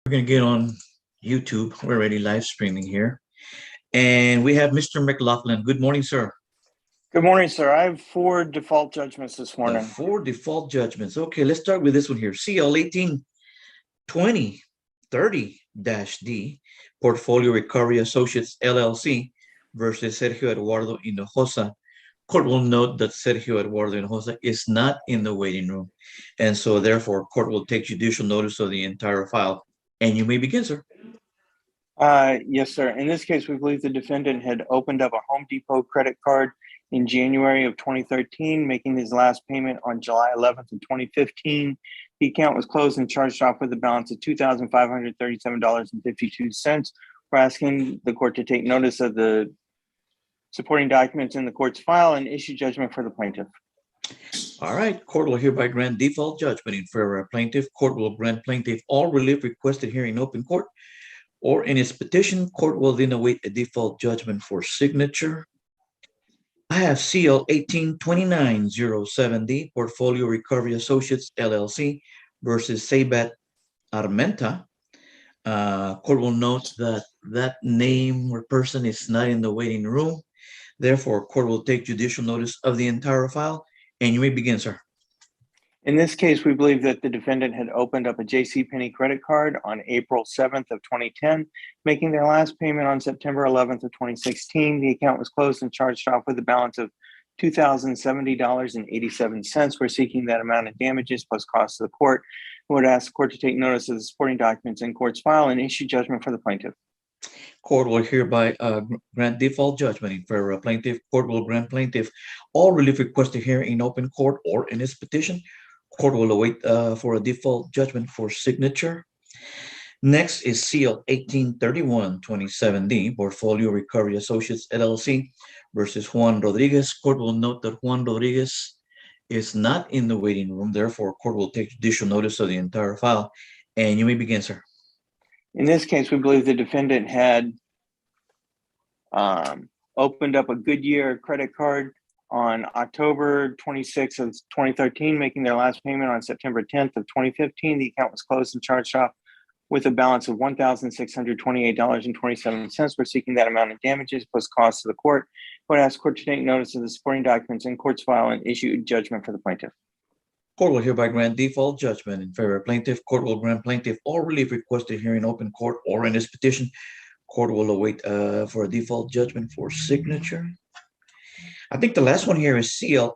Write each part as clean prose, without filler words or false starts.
We're going to get on YouTube. We're already live streaming here. And we have Mr. McLaughlin. Good morning, sir. Good morning, sir. I have 4 default judgments this The morning. 4 default judgments. Okay, let's start with this one here. CL 1820-30-D, Portfolio Recovery Associates, LLC versus Sergio Eduardo Hinojosa. Court will note that Sergio Eduardo Hinojosa is not in the waiting room. And so therefore, court will take judicial notice of the entire file. And you may begin, sir. Yes, sir. In this case, we believe the defendant had opened up a Home Depot credit card in January of 2013, making his last payment on July 11th of 2015. The account was closed and charged off with a balance of $2,537.52. We're asking the court to take notice of the supporting documents in the court's file and issue judgment for the plaintiff. All right, court will hereby grant default judgment in favor of plaintiff. Court will grant plaintiff all relief requested here in open court or in its petition. Court will then await a default judgment for signature. I have CL 1829-07D, Portfolio Recovery Associates, LLC versus Saybat Armenta. Court will note that that name or person is not in the waiting room. Therefore, court will take judicial notice of the entire file. And you may begin, sir. In this case, we believe that the defendant had opened up a JCPenney credit card on April 7th of 2010, making their last payment on September 11th of 2016. The account was closed and charged off with a balance of $2,070.87. We're seeking that amount of damages plus costs to the court. We would ask the court to take notice of the supporting documents in court's file and issue judgment for the plaintiff. Court will hereby grant default judgment in favor of plaintiff. Court will grant plaintiff all relief requested here in open court or in its petition. Court will await for a default judgment for signature. Next is CL 1831-27D, Portfolio Recovery Associates, LLC versus Juan Rodriguez. Court will note that Juan Rodriguez is not in the waiting room. Therefore, court will take judicial notice of the entire file. And you may begin, sir. In this case, we believe the defendant had opened up a Goodyear credit card on October 26th of 2013, making their last payment on September 10th of 2015. The account was closed and charged off with a balance of $1,628.27. We're seeking that amount of damages plus costs to the court. I would ask the court to take notice of the supporting documents in court's file and issue judgment for the plaintiff. Court will hereby grant default judgment in favor of plaintiff. Court will grant plaintiff all relief requested here in open court or in this petition. Court will await for a default judgment for signature. I think the last one here is CL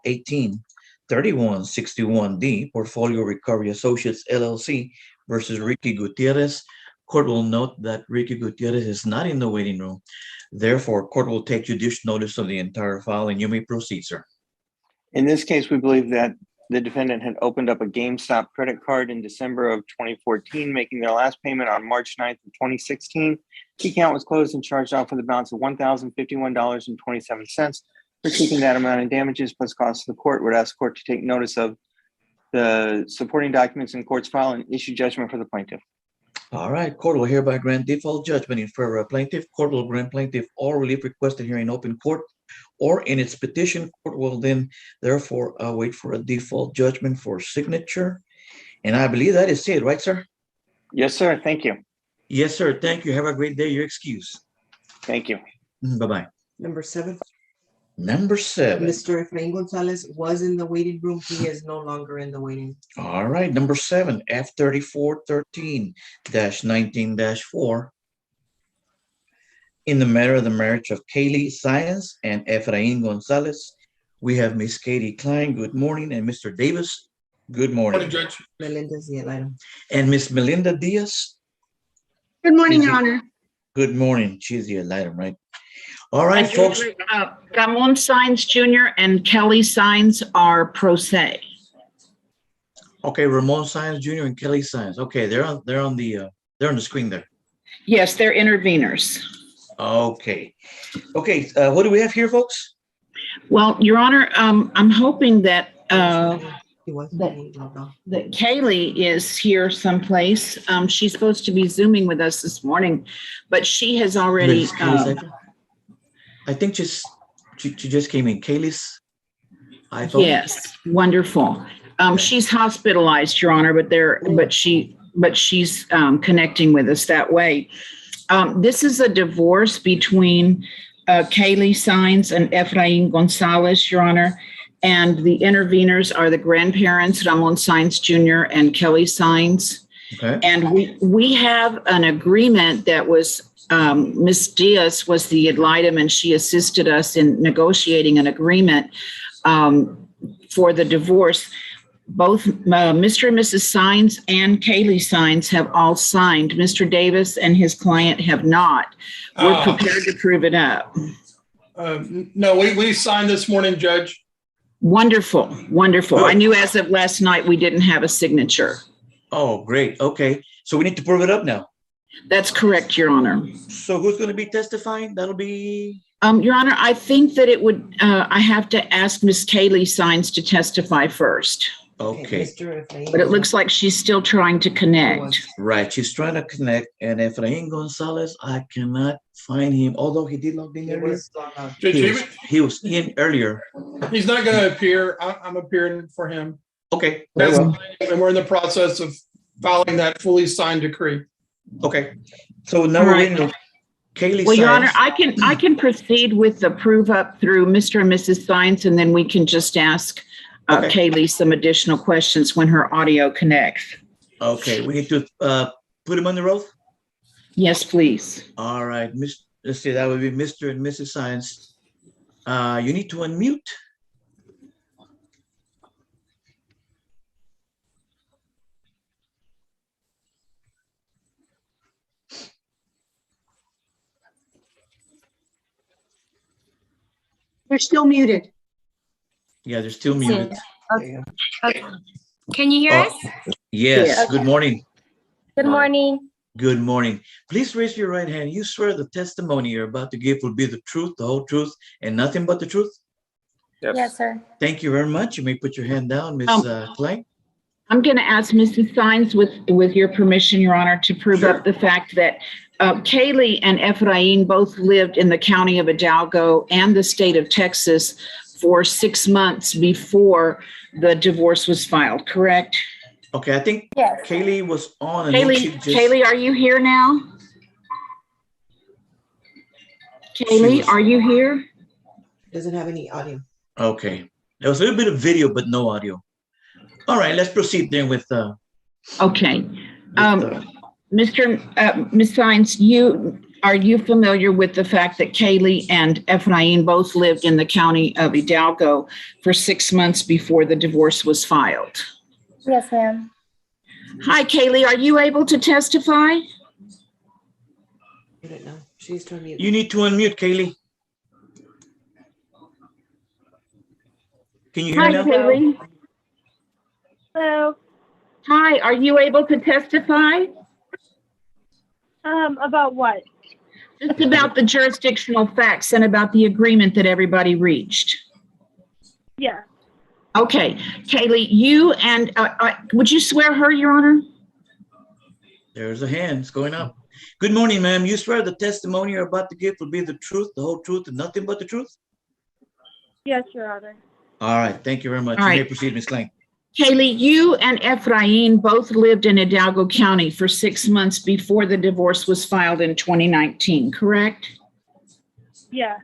1831-61D, Portfolio Recovery Associates, LLC versus Ricky Gutierrez. Court will note that Ricky Gutierrez is not in the waiting room. Therefore, court will take judicial notice of the entire file, and you may proceed, sir. In this case, we believe that the defendant had opened up a GameStop credit card in December of 2014, making their last payment on March 9th of 2016. The account was closed and charged off with a balance of $1,051.27. We're seeking that amount of damages plus costs to the court. Would ask the court to take notice of the supporting documents in court's file and issue judgment for the plaintiff. All right, court will hereby grant default judgment in favor of plaintiff. Court will grant plaintiff all relief requested here in open court or in its petition. Court will then therefore wait for a default judgment for signature. And I believe that is it, right, sir? Yes, sir. Thank you. Yes, sir. Thank you. Have a great day. You're excused. Thank you. Bye-bye. Number 7. Number 7. Mr. Efrain Gonzalez was in the waiting room. He is no longer in the waiting. All right. Number 7, F3413-19-4. In the matter of the marriage of Kaylee Science and Efrain Gonzalez, we have Miss Katie Klein. Good morning. And Mr. Davis. Good morning. Good morning, Judge. Melendez the item. And Miss Melinda Diaz. Good morning, Your Honor. Good morning. She's the item, right? All right, folks. Ramon Signs Jr. and Kelly Signs are pro se. Okay, Ramon Signs Jr. and Kelly Signs. Okay, they're on the screen there. Yes, they're interveners. Okay. Okay, what do we have here, folks? Well, Your Honor, I'm hoping that He was that Kaylee is here someplace. She's supposed to be Zooming with us this morning, but she has already. I think she just came in. Kaylee's iPhone. Yes, wonderful. She's hospitalized, Your Honor, but she but she's connecting with us that way. This is a divorce between Kaylee Sines and Efrain Gonzalez, Your Honor. And the interveners are the grandparents, Ramon Sines Jr. and Kelly Sines. Okay. And we have an agreement that was, Ms. Diaz was the ad litem, and she assisted us in negotiating an agreement for the divorce. Both Mr. and Mrs. Sines and Kaylee Sines have all signed. Mr. Davis and his client have not. We're prepared to prove it up. No, we signed this morning, Judge. Wonderful, wonderful. Good. I knew as of last night, we didn't have a signature. Oh, great. Okay. So we need to prove it up now. That's correct, Your Honor. So who's going to be testifying? That'll be. Your Honor, I think that it would, I have to ask Miss Kaylee Sines to testify first, Okay. Mr. Efrain. but it looks like she's still trying to connect. Right. She's trying to connect. And Efrain Gonzalez, I cannot find him, although he did log in It earlier. was logged out. Judge, He was in earlier. he's not going to appear. I'm appearing for him. Okay. Very That's well. and we're in the process of filing that fully signed decree. Okay. So now All we're right. waiting on Kaylee Well, Your Honor, Sines. I can proceed with the prove up through Mr. and Mrs. Sines, and then we can just ask Okay. Kaylee some additional questions when her audio connects. Okay. We need to put him on the oath. Yes, please. All right. Let's see. That would be Mr. and Mrs. Sines. You need to unmute. You're still muted. Yeah, they're still muted. There you go. Okay. Can you hear Oh, us? yes. Yes. Good morning. Good morning. Good morning. Please raise your right hand. You swear the testimony you're about to give will be the truth, the whole truth, and nothing but the truth? Yes, sir. Thank you very much. You may put your hand down, Ms. Klein. I'm going to ask Mrs. Sines, with your permission, Your Honor, to prove Sure. up the fact that Kaylee and Efrain both lived in the county of Hidalgo and the state of Texas for 6 months before the divorce was filed, correct? Okay, I think Yes. Kaylee was on. And then she Kaylee, just- Kaylee, are you here now? Kaylee, was- are you here? Doesn't have any audio. Okay. There was a little bit of video, but no audio. All right, let's proceed then with Okay. Ms. Sines, are you familiar with the fact that Kaylee and Efrain both lived in the county of Hidalgo for 6 months before the divorce was filed? Yes, ma'am. Hi, Kaylee, are you able to testify? I don't know. She's to unmute. you need to unmute, Kaylee. Can you hear Hi, me now? Kaylee. Hello. Hi, are you able to testify? About what? Just about the jurisdictional facts and about the agreement that everybody reached. Yeah. Okay, Kaylee, you and, would you swear her, Your Honor? There's a hand. It's going up. Good morning, ma'am. You swear the testimony you're about to give will be the truth, the whole truth, and nothing but the truth? Yes, Your Honor. All right. Thank you very much. All You may right. proceed, Ms. Klein. Kaylee, you and Efrain both lived in Hidalgo County for 6 months before the divorce was filed in 2019, correct? Yeah.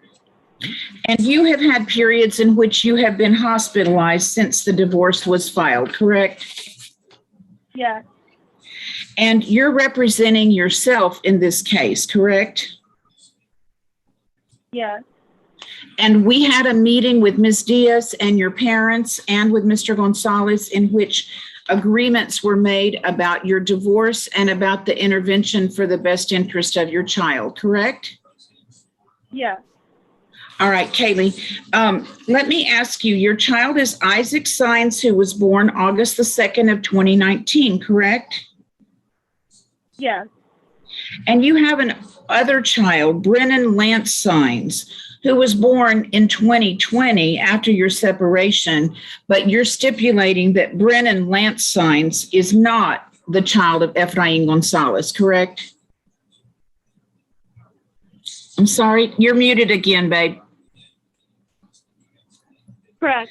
And you have had periods in which you have been hospitalized since the divorce was filed, correct? Yeah. And you're representing yourself in this case, correct? Yeah. And we had a meeting with Ms. Diaz and your parents and with Mr. Gonzalez in which agreements were made about your divorce and about the intervention for the best interest of your child, correct? Yeah. All right, Kaylee, let me ask you, your child is Isaac Sines, who was born August the 2nd of 2019, correct? Yeah. And you have an other child, Brennan Lance Sines, who was born in 2020 after your separation, but you're stipulating that Brennan Lance Sines is not the child of Efrain Gonzalez, correct? I'm sorry, you're muted again, babe. Correct.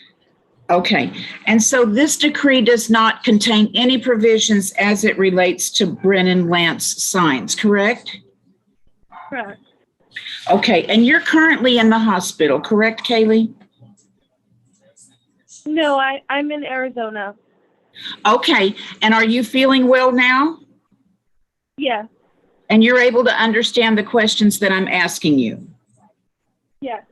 Okay, and so this decree does not contain any provisions as it relates to Brennan Lance signs, correct? Correct. Okay, and you're currently in the hospital, correct, Kaylee? No, I'm in Arizona. Okay, and are you feeling well now? Yes. And you're able to understand the questions that I'm asking you? Yes.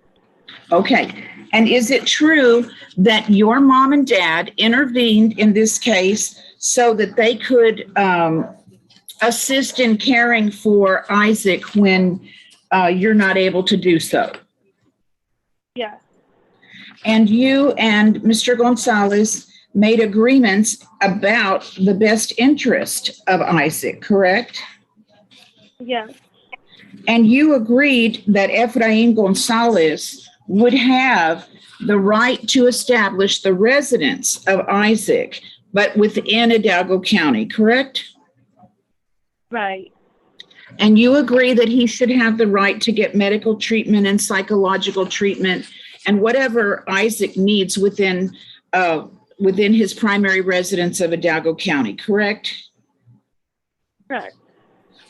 Okay, and is it true that your mom and dad intervened in this case so that they could assist in caring for Isaac when you're not able to do so? Yes. And you and Mr. Gonzalez made agreements about the best interest of Isaac, correct? Yes. And you agreed that Efrain Gonzalez would have the right to establish the residence of Isaac, but within Hidalgo County, correct? Right. And you agree that he should have the right to get medical treatment and psychological treatment and whatever Isaac needs within his primary residence of Hidalgo County, correct? Correct.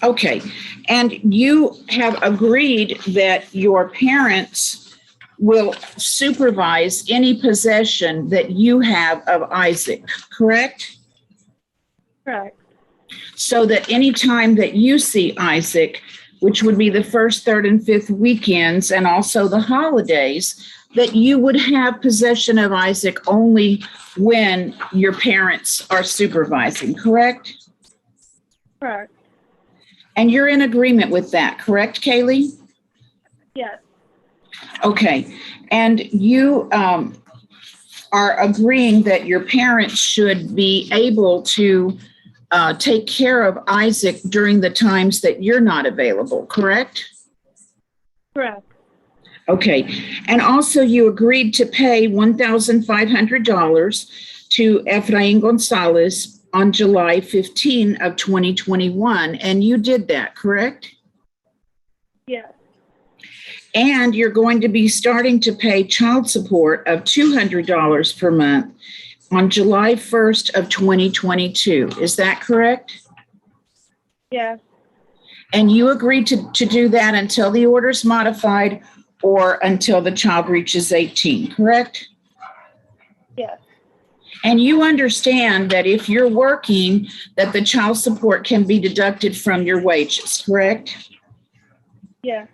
Okay, and you have agreed that your parents will supervise any possession that you have of Isaac, correct? Correct. So that any time that you see Isaac, which would be the first, third, and fifth weekends, and also the holidays, that you would have possession of Isaac only when your parents are supervising, correct? Correct. And you're in agreement with that, correct, Kaylee? Yes. Okay, and you are agreeing that your parents should be able to take care of Isaac during the times that you're not available, correct? Correct. Okay, and also you agreed to pay $1,500 to Efrain Gonzalez on July 15 of 2021, and you did that, correct? Yes. And you're going to be starting to pay child support of $200 per month on July 1st of 2022. Is that correct? Yes. And you agreed to do that until the order's modified or until the child reaches 18, correct? Yes. And you understand that if you're working, that the child support can be deducted from your wages, correct? Yes.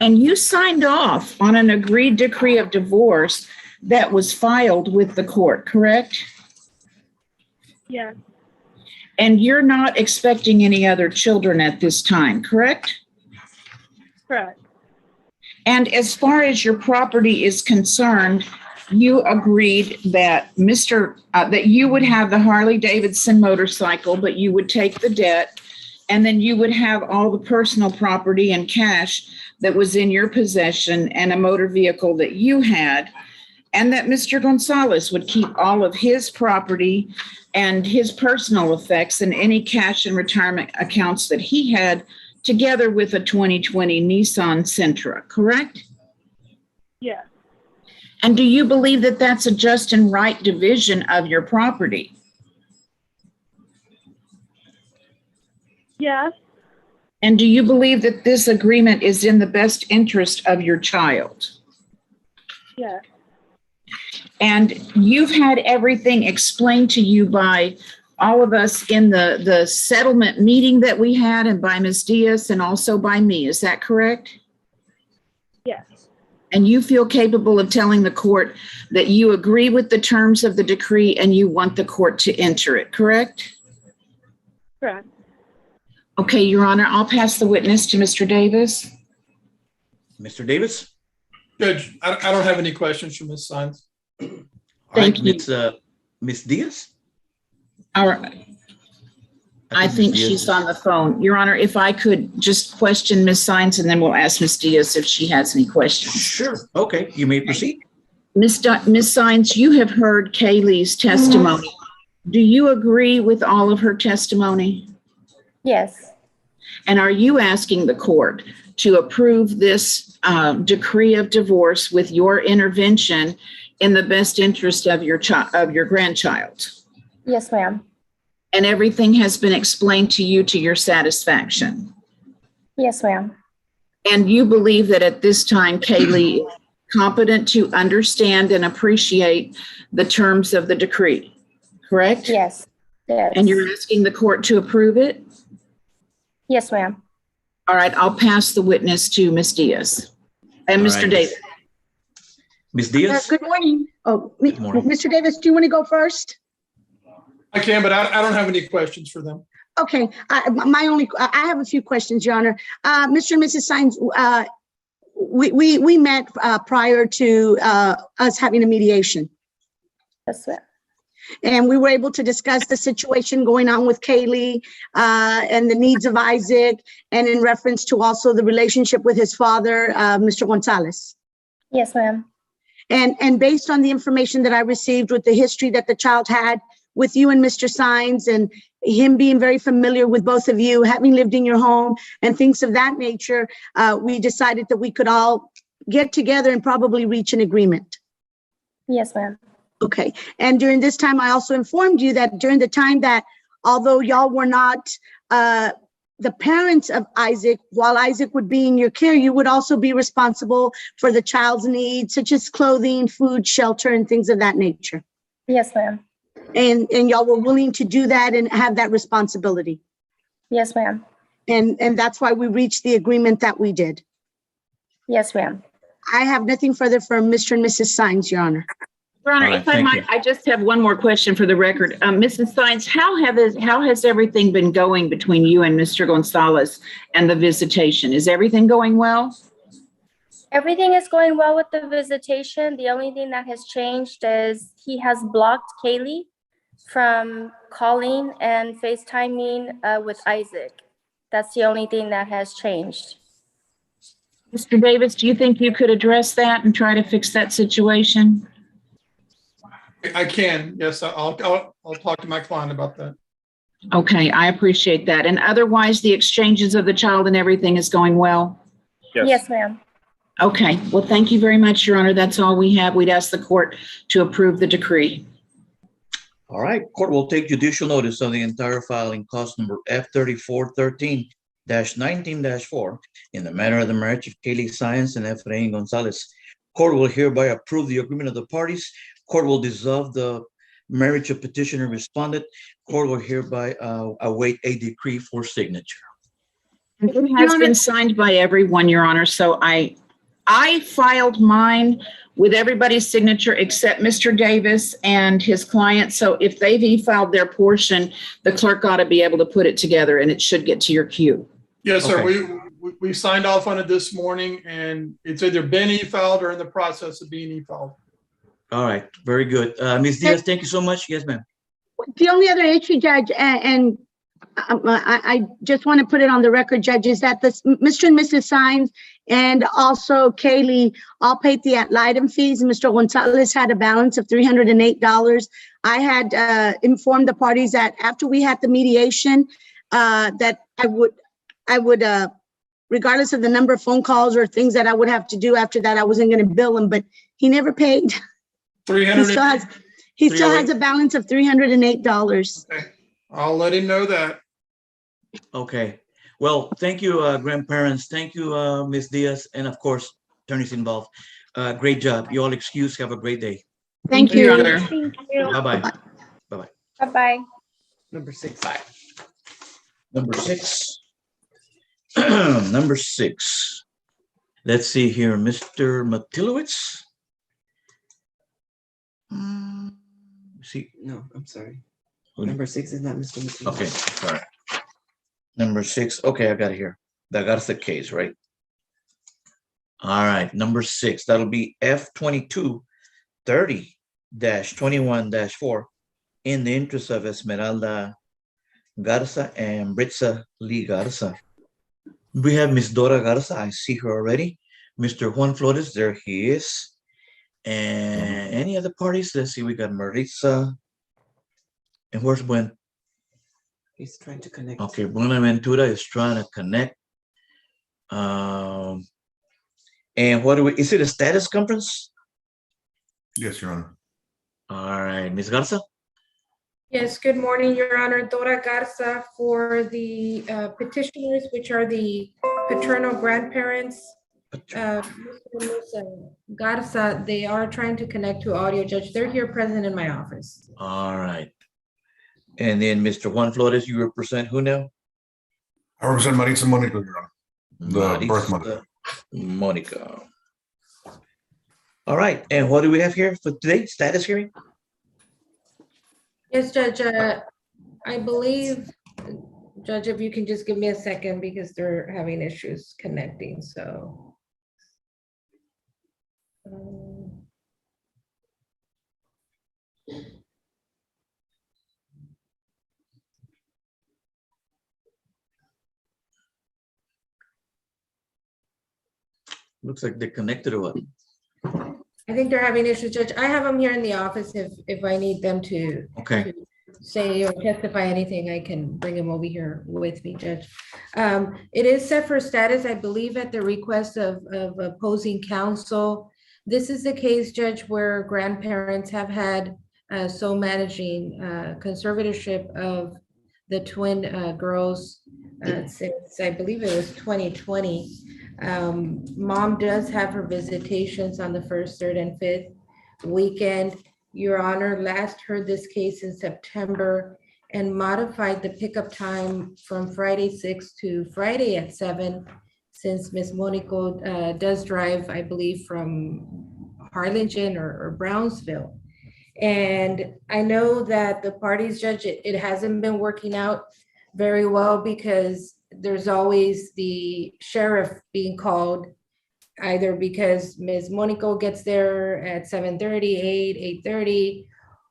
And you signed off on an agreed decree of divorce that was filed with the court, correct? Yes. And you're not expecting any other children at this time, correct? Correct. And as far as your property is concerned, you agreed that that you would have the Harley Davidson motorcycle, but you would take the debt, and then you would have all the personal property and cash that was in your possession and a motor vehicle that you had, and that Mr. Gonzalez would keep all of his property and his personal effects and any cash and retirement accounts that he had, together with a 2020 Nissan Sentra, correct? Yes. And do you believe that that's a just and right division of your property? Yes. And do you believe that this agreement is in the best interest of your child? Yes. And you've had everything explained to you by all of us in the settlement meeting that we had, and by Ms. Diaz and also by me. Is that correct? Yes. And you feel capable of telling the court that you agree with the terms of the decree and you want the court to enter it, correct? Correct. Okay, Your Honor, I'll pass the witness to Mr. Davis. Mr. Davis? Judge, I don't have any questions for Ms. Sines. Thank you. Ms. Diaz? I think she's on the phone. Your Honor, if I could just question Ms. Sines, and then we'll ask Ms. Diaz if she has any questions. Sure. Okay, you may proceed. Ms. Sines, you have heard Kaylee's testimony. Do you agree with all of her testimony? Yes. And are you asking the court to approve this decree of divorce with your intervention in the best interest of your grandchild. Yes, ma'am. And everything has been explained to you to your satisfaction. Yes, ma'am. And you believe that at this time, Kaylee is competent to understand and appreciate the terms of the decree, correct? Yes. Yes. And you're asking the court to approve it? Yes, ma'am. All right, I'll pass the witness to Ms. Diaz. And All Mr. right. Davis. Ms. Diaz? Good morning. Oh, Good morning. Mr. Davis, do you want to go first? I can, but I don't have any questions for them. Okay, I have a few questions, Your Honor. Mr. and Mrs. Sines, we met prior to us having a mediation. Yes, ma'am. And we were able to discuss the situation going on with Kaylee and the needs of Isaac, and in reference to also the relationship with his father, Mr. Gonzalez. Yes, ma'am. And based on the information that I received with the history that the child had with you and Mr. Sines, and him being very familiar with both of you, having lived in your home and things of that nature, we decided that we could all get together and probably reach an agreement. Yes, ma'am. Okay. And during this time, I also informed you that during the time that, although y'all were not the parents of Isaac, while Isaac would be in your care, you would also be responsible for the child's needs, such as clothing, food, shelter, and things of that nature. Yes, ma'am. And y'all were willing to do that and have that responsibility. Yes, ma'am. And that's why we reached the agreement that we did. Yes, ma'am. I have nothing further for Mr. and Mrs. Sines, Your Honor. Your Honor, All right, if I thank might, you. I just have one more question for the record. Mrs. Sines, how has everything been going between you and Mr. Gonzalez and the visitation? Is everything going well? Everything is going well with the visitation. The only thing that has changed is he has blocked Kaylee from calling and FaceTiming with Isaac. That's the only thing that has changed. Mr. Davis, do you think you could address that and try to fix that situation? I can, yes, I'll talk to my client about that. Okay, I appreciate that. And otherwise, the exchanges of the child and everything is going well? Yes, ma'am. Okay, well, thank you very much, Your Honor. That's all we have. We'd ask the court to approve the decree. All right, court will take judicial notice of the entire filing cost number F3413-19-4 in the matter of the marriage of Kaylee Sines and Efrain Gonzalez. Court will hereby approve the agreement of the parties. Court will dissolve the marriage of petitioner and respondent. Court will hereby await a decree for signature. It has been signed by everyone, Your Honor, so I filed mine with everybody's signature except Mr. Davis and his client. So if they've e-filed their portion, the clerk ought to be able to put it together and it should get to your queue. Yes, sir. Okay. We signed off on it this morning, and it's either been e-filed or in the process of being e-filed. All right, very good. Ms. Diaz, thank you so much. Yes, ma'am. The only other issue, Judge, and I just want to put it on the record, Judge, is that Mr. and Mrs. Sines and also Kaylee all paid the ad litem fees. Mr. Gonzalez had a balance of $308. I had informed the parties that after we had the mediation, that I would, regardless of the number of phone calls or things that I would have to do after that, I wasn't going to bill him, but he never paid. He still has a balance of $308. Okay. I'll let him know that. Okay. Well, thank you, grandparents. Thank you, Ms. Diaz, and of course, attorneys involved. Great job. You all excused. Have a great day. Thank Your you. Honor. Thank you. Bye-bye. Bye-bye. Number 6. Bye. Number 6. Number 6. Let's see here, Mr. Matilowicz. See, No, I'm sorry. Who- Number 6 is not Mr. Matillo. okay, sorry. Number 6. Okay, I got it here. The Garza case, right? All right, number 6. That'll be F2230-21-4 in the interest of Esmeralda Garza and Britza Lee Garza. We have Miss Dora Garza. I see her already. Mr. Juan Flores, there he is. And any other parties? Let's see. We got Maritza. And where's Buen? He's trying to connect. Okay, Buenaventura is trying to connect. And what do we? Is it a status conference? Yes, Your Honor. All right, Ms. Garza? Yes, good morning, Your Honor. Dora Garza for the petitioners, which are the paternal grandparents. Mr. and Ms. Garza, they are trying to connect to audio, Judge. They're here present in my office. All right. And then Mr. Juan Flores, you represent who now? I represent Maritza Monica, Your Honor, the birth mother. Monica. All right, and what do we have here for today? Status hearing? Yes, Judge, I believe, Judge, if you can just give me a second because they're having issues connecting, so. Looks like they're connected or what? I think they're having issues, Judge. I have them here in the office if I need them to. Okay. to say or testify anything, I can bring them over here with me, Judge. It is set for status, I believe, at the request of opposing counsel. This is the case, Judge, where grandparents have had sole managing conservatorship of the twin girls since I believe it was 2020. Mom does have her visitations on the 1st, 3rd, and 5th weekend. Your Honor last heard this case in September and modified the pickup time from Friday 6 to Friday at 7, since Ms. Monico does drive, I believe, from Harlingen or Brownsville. And I know that the parties, Judge, it hasn't been working out very well because there's always the sheriff being called, either because Ms. Monico gets there at 7:30, 8:30,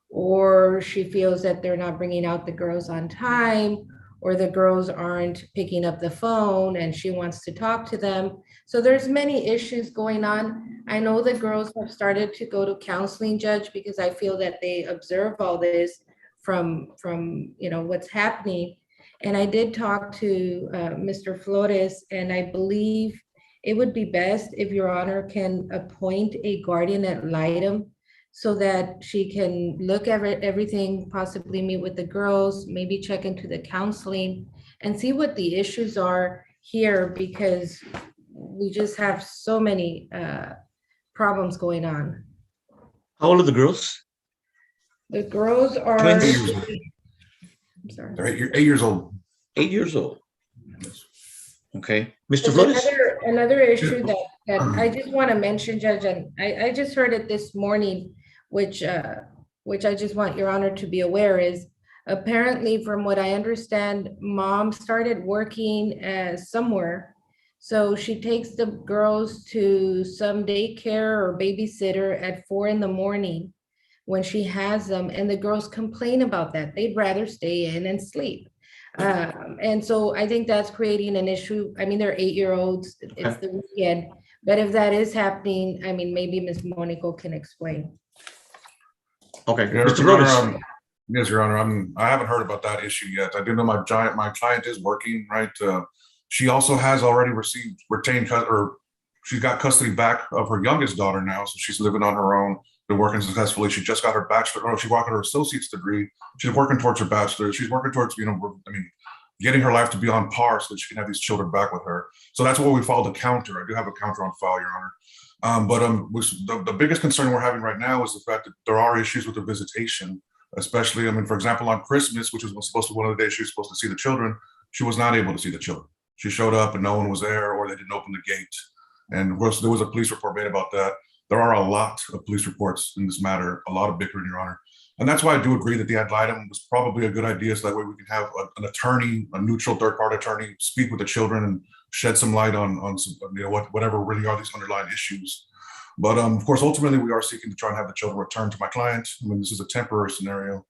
or she feels that they're not bringing out the girls on time, or the girls aren't picking up the phone and she wants to talk to them. So there's many issues going on. I know the girls have started to go to counseling, Judge, because I feel that they observe all this from what's happening. And I did talk to Mr. Flores, and I believe it would be best if Your Honor can appoint a guardian ad litem so that she can look at everything, possibly meet with the girls, maybe check into the counseling and see what the issues are here, because we just have so many problems going on. How old are the girls? The girls are, Twins? I'm sorry. They're 8 years old. 8 years old. Okay, Mr. There's Flores? another issue that I just want to mention, Judge, and I just heard it this morning, which I just want Your Honor to be aware is, apparently, from what I understand, Mom started working somewhere. So she takes the girls to some daycare or babysitter at 4 a.m. when she has them, and the girls complain about that. They'd rather stay in and sleep. And so I think that's creating an issue. I mean, they're 8-year-olds, it's the weekend, but if that is happening, I mean, maybe Ms. Monico can explain. Okay, Yeah, Mr. Your Flores? Honor, yes, Your Honor. I haven't heard about that issue yet. I do know my client is working, right? She also has already she's got custody back of her youngest daughter now, so she's living on her own, been working successfully. She just got her she got her associate's degree. She's working towards her bachelor's. She's working towards, getting her life to be on par so that she can have these children back with her. So that's why we filed a counter. I do have a counter on file, Your Honor. But the biggest concern we're having right now is the fact that there are issues with the visitation, especially, for example, on Christmas, which was supposed to be one of the days she was supposed to see the children, she was not able to see the children. She showed up and no one was there, or they didn't open the gate. And there was a police report made about that. There are a lot of police reports in this matter, a lot of bickering, Your Honor. And that's why I do agree that the ad litem was probably a good idea, so that way we can have an attorney, a neutral third-party attorney, speak with the children and shed some light on whatever really are these underlying issues. But of course, ultimately, we are seeking to try and have the children returned to my client. This is a temporary scenario.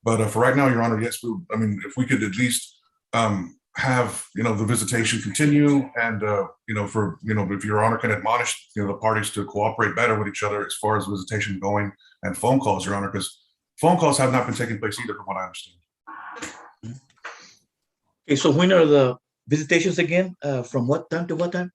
But for right now, Your Honor, yes, if we could at least have the visitation continue, and if Your Honor can admonish the parties to cooperate better with each other as far as visitation going and phone calls, Your Honor, because phone calls have not been taking place either, from what I understand. Okay, so when are the visitations again? From what time to what time?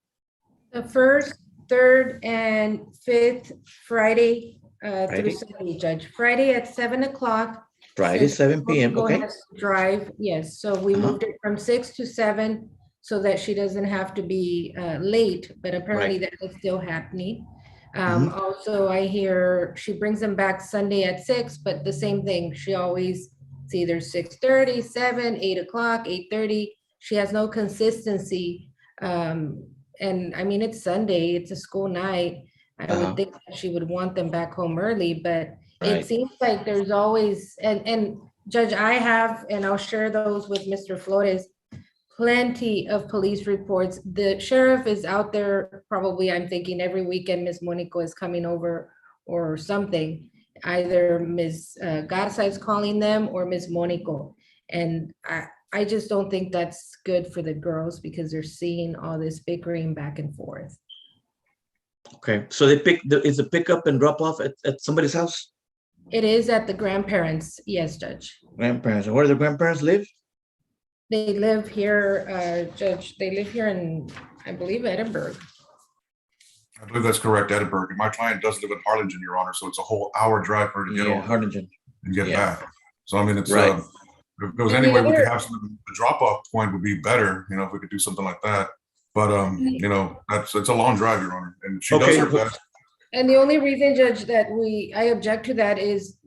The 1st, 3rd, and 5th Friday through Friday? Sunday, Judge. Friday at 7 o'clock. Friday, since 7 p.m. Monica Okay. has to drive, yes, so we Uh-huh. moved it from 6 to 7 so that she doesn't have to be late, but apparently that is still happening. Also, I hear she brings them back Sunday at 6, but the same thing, she always, it's either 6:30, 7, 8 o'clock, 8:30. She has no consistency. And I mean, it's Sunday, it's a school night. I would think that she would want them back home early, but it seems like there's always, and Judge, I have, and I'll share those with Mr. Flores, plenty of police reports. The sheriff is out there probably, I'm thinking every weekend, Ms. Monico is coming over or something. Either Ms. Garza is calling them or Ms. Monico. And I just don't think that's good for the girls because they're seeing all this bickering back and forth. Okay, so is a pickup and drop off at somebody's house? It is at the grandparents, yes, Judge. Grandparents. And where do the grandparents live? They live here, Judge, they live here in, I believe, Edinburgh. I believe that's correct, Edinburgh. My client does live in Harlingen, Your Honor, so it's a whole hour drive for her to get over Harlingen. and get back. So I mean, it's Right. If there was any way we could have something, the drop-off point would be better, if we could do something like that. But it's a long drive, Your Honor, and she does her best. And the only reason, Judge, that I object to that is,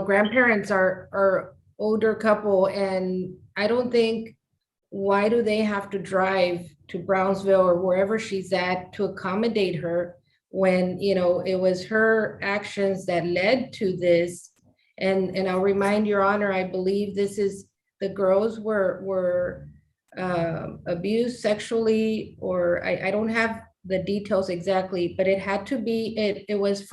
grandparents are older couple, and I don't think, why do they have to drive to Brownsville or wherever she's at to accommodate her when, it was her actions that led to this. And I'll remind Your Honor, I believe the girls were abused sexually, or I don't have the details exactly, but it had to be, it was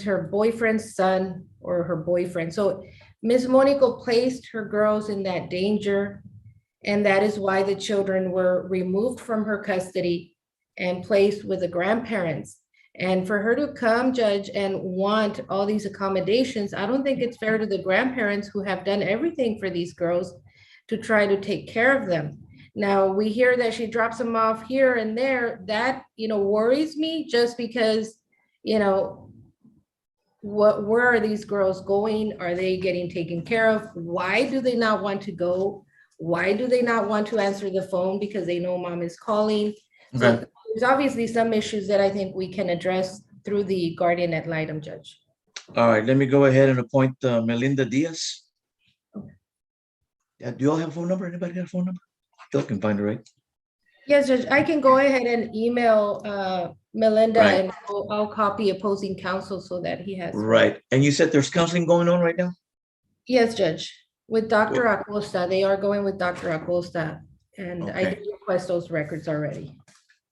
her boyfriend's son or her boyfriend. So Ms. Monico placed her girls in that danger, and that is why the children were removed from her custody and placed with the grandparents. And for her to come, Judge, and want all these accommodations, I don't think it's fair to the grandparents who have done everything for these girls to try to take care of them. Now, we hear that she drops them off here and there. That, worries me just because, where are these girls going? Are they getting taken care of? Why do they not want to go? Why do they not want to answer the phone? Because they know mom is calling. So there's obviously some issues that I think we can address through the guardian ad litem, Judge. All right, let me go ahead and appoint Melinda Diaz. Do you all have a phone number? Anybody got a phone number? Still can find her, right? Yes, Judge, I can go ahead and email Melinda and I'll copy opposing counsel so that he has. Right, and you said there's counseling going on right now? Yes, Judge, with Dr. Acosta. They are going with Dr. Acosta, and I did request those records already.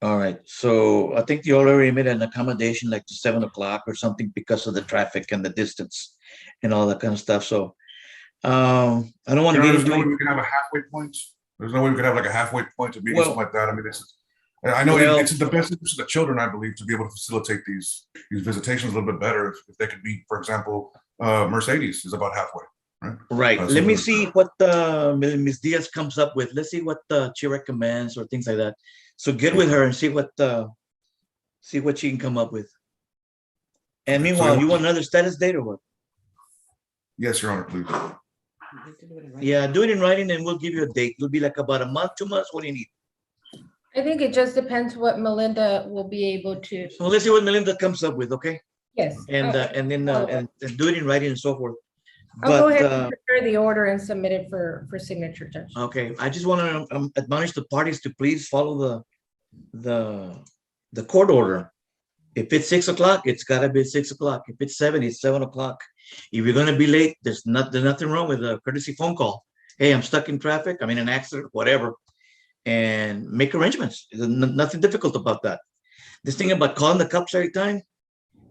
All right, so I think you already made an accommodation like to 7 o'clock or something because of the traffic and the distance and all that kind of stuff. So I don't want to get There's into no way it. we can have a halfway point. There's no way we could have like a halfway point to meeting, Well- something like that. I mean, I know it's in the best interest of the children, I believe, to be able to facilitate these visitations a little bit better. If they could be, for example, Mercedes is about halfway, right? Right. Let me see what Ms. Diaz comes up with. Let's see what she recommends or things like that. So get with her and see what she can come up with. And meanwhile, you want another status date or what? Yes, Your Honor, please. Yeah, do it in writing and we'll give you a date. It'll be like about a month, 2 months. What do you need? I think it just depends what Melinda will be able to. So let's see what Melinda comes up with, okay? Yes. And then and do it in writing and so forth. I'll go ahead and prepare the order and submit it for signature, Judge. Okay, I just want to admonish the parties to please follow the court order. If it's 6 o'clock, it's got to be 6 o'clock. If it's 7, it's 7 o'clock. If you're going to be late, there's nothing wrong with a courtesy phone call. Hey, I'm stuck in traffic. I'm in an accident, whatever, and make arrangements. There's nothing difficult about that. This thing about calling the cops every time,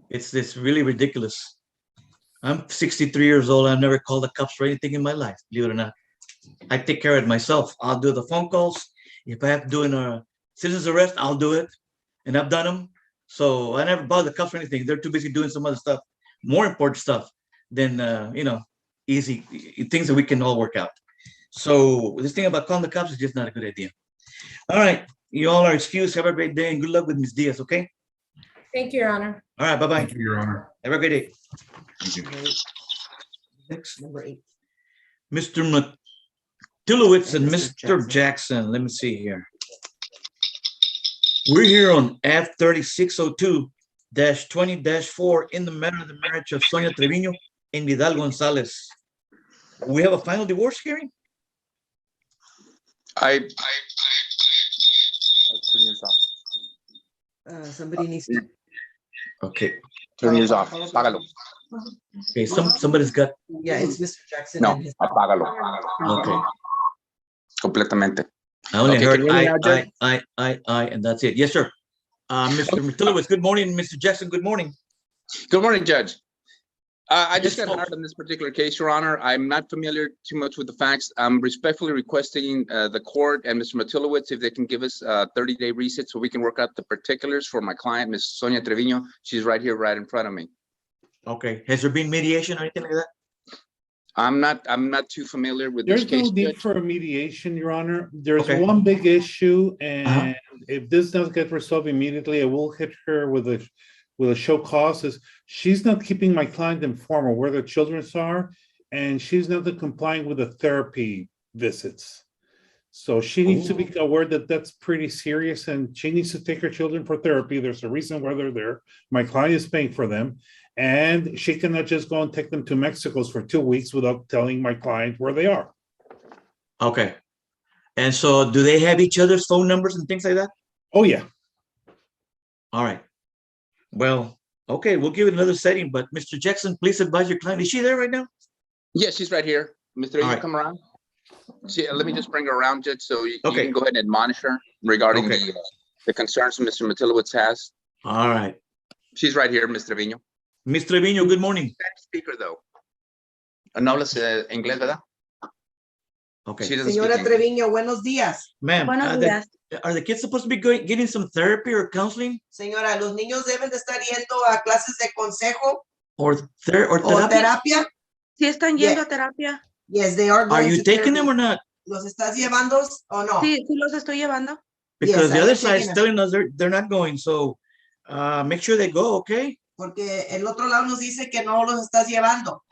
it's really ridiculous. I'm 63 years old. I've never called the cops for anything in my life, believe it or not. I take care of it myself. I'll do the phone calls. If I have to do a citizen's arrest, I'll do it. And I've done them. So I never bother the cops for anything. They're too busy doing some other stuff, more important stuff than, easy things that we can all work out. So this thing about calling the cops is just not a good idea. All right. You all are excused. Have a great day and good luck with Ms. Diaz, okay? Thank you, Your Honor. All right, bye-bye. Thank you, Your Honor. Have a great day. Thank you. Next, Number 8. Mr. Matilowitz and And Mr. Mr. Jackson. Let me see here. We're here on F 3602-20-4 in the matter of the marriage of Sonia Trevino and Vidal Gonzalez. We have a final divorce hearing? I Somebody needs to. Okay. turn yours off. Apágalo. Okay, somebody's got, Yeah, it's Mr. Jackson. No, and his- apágalo. okay. Completamente. I only Okay, heard can you hear me now, Judge? I, and that's it. Yes, sir. Mr. Matilowitz, good morning. Mr. Jackson, good morning. Good morning, Judge. I just Yes, got hired on this particular case, Your Honor. I'm not familiar too much with the facts. I'm respectfully requesting the court and Mr. Matilowitz if they can give us a 30-day reset so we can work out the particulars for my client, Ms. Sonia Trevino. She's right here, right in front of me. Okay, has there been mediation or anything like that? I'm not too familiar with this There's no case, need Judge. for a mediation, Your Honor. There's Okay. one big issue, and if this doesn't get resolved immediately, I will hit her with a show cause. Is she's not keeping my client informed of where the children are, and she's not complying with the therapy visits. So she needs to be aware that that's pretty serious, and she needs to take her children for therapy. There's a reason why they're there. My client is paying for them, and she cannot just go and take them to Mexico's for 2 weeks without telling my client where they are. Okay. And so do they have each other's phone numbers and things like that? Oh, yeah. All right. Well, okay, we'll give it another setting, but Mr. Jackson, please advise your client. Is she there right now? Yes, she's right here. Mr. Trevino, right. come around. Let me just bring her around, Judge, so you Okay. can go ahead and admonish her regarding Okay. the concerns Mr. Matilowitz has. All right. She's right here, Mr. Trevino. Ms. Trevino, good morning. Spanish speaker, though. No hablas inglés, ¿verdad? Okay. She doesn't Señora speak English. Treviño, buenos días. Ma'am, Buenos días. are the kids supposed to be getting some therapy or counseling Señora, los niños deben de estar yendo a clases de consejo or o therapy? terapia. Sí están yendo a terapia. Yes, they are Are going you to taking therapy. them or not? ¿Los estás llevando o no? Sí los estoy llevando. Because Yes, the I other am side is taking telling us they're not going. So make sure they go, okay? Porque el otro lado nos dice que no los estás llevando.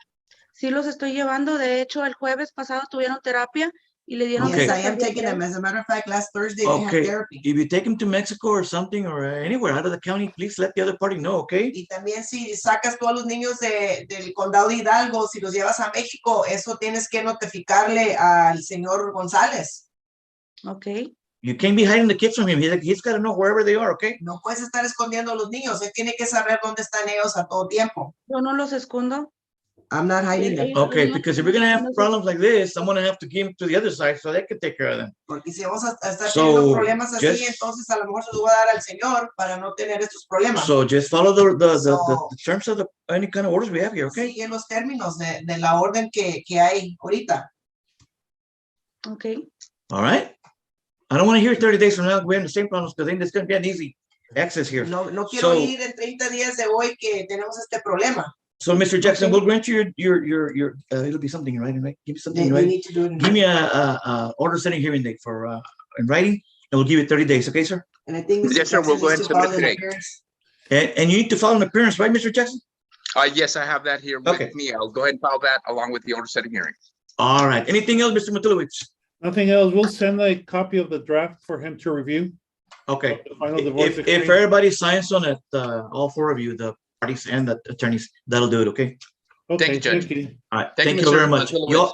Sí los estoy llevando. De hecho, el jueves pasado tuvieron terapia y le dieron. Okay. Yes, I am taking them. As a matter of fact, last Thursday they had Okay. therapy. If you take them to Mexico or something or anywhere out of the county, please let the other party know, okay? Y también si sacas tú a los niños del condado de Hidalgo, si los llevas a México, eso tienes que notificarle al señor González. Okay. You can't be hiding the kids from him. He's got to know wherever they are, okay? No puedes estar escondiendo a los niños. Él tiene que saber dónde están ellos a todo tiempo. Yo no los escondo. I'm not hiding them. Okay, because if we're gonna have problems like this, I'm gonna have to give them to the other side so they can take care of them. Porque si vamos a estar So, teniendo problemas así, just- entonces a lo mejor se los voy a dar al señor para no tener estos problemas. So just follow the So- terms of any kind of orders we have here, okay? Sigue los términos de la orden que hay ahorita. Okay. All right? I don't want to hear 30 days from now we have the same problems because then it's gonna be an easy access here. No quiero So- ir en 30 días de hoy que tenemos este problema. So Mr. Jackson, Okay. we'll grant you your it'll be something in writing, right? Give me something in We writing. need to do it. in Give me a order setting hearing date for in writing and we'll give you 30 days, okay, sir? And I think Mr. Yes, sir, we'll Jackson go ahead needs and to submit file an today. appearance. And you need to file an appearance, right, Mr. Jackson? Yes, I have that here Okay. with me. I'll go ahead and file that along with the order setting hearing. All right. Anything else, Mr. Matulowicz? Nothing else. We'll send a copy of the draft for him to review. Okay. The final divorce If decree. everybody signs on it, all four of you, the parties and the attorneys, that'll do it, okay? Okay, Thank you, Judge. thank you. All right. Thank Thank you, you Mr. very much. Matulowicz.